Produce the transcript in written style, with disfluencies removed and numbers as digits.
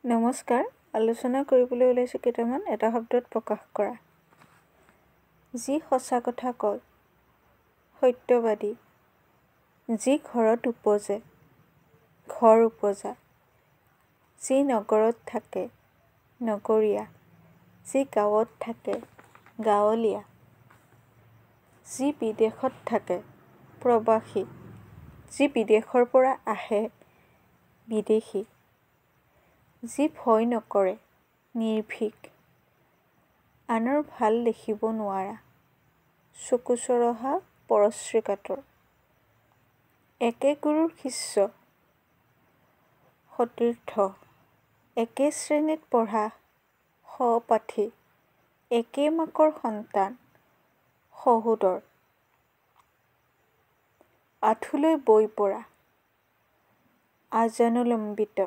নমস্কাৰ। আলোচনা কৰিবলৈ ওলাইছোঁ কেইটামান এটা শব্দত প্ৰকাশ কৰা। যি সঁচা কথা কয়, সত্যবাদী। যি ঘৰত উপজে, ঘৰ উপজা। যি নগৰত থাকে, নগৰীয়া। যি গাঁৱত থাকে, গাঁৱলীয়া। যি বিদেশত থাকে, প্ৰবাসী। যি বিদেশৰ পৰা আহে, বিদেশী। যি ভয় নকৰে, নিৰ্ভীক। আনৰ ভাল দেখিব নোৱাৰা, চকু চৰহা, পৰশ্ৰী কাতৰ। একে গুৰুৰ শিষ্য, সতীৰ্থ। একে শ্ৰেণীত পঢ়া, সহপাঠী। একে মাকৰ সন্তান, সহোদৰ। আঁঠুলৈ বৈ পৰা, আজানুলম্বিত।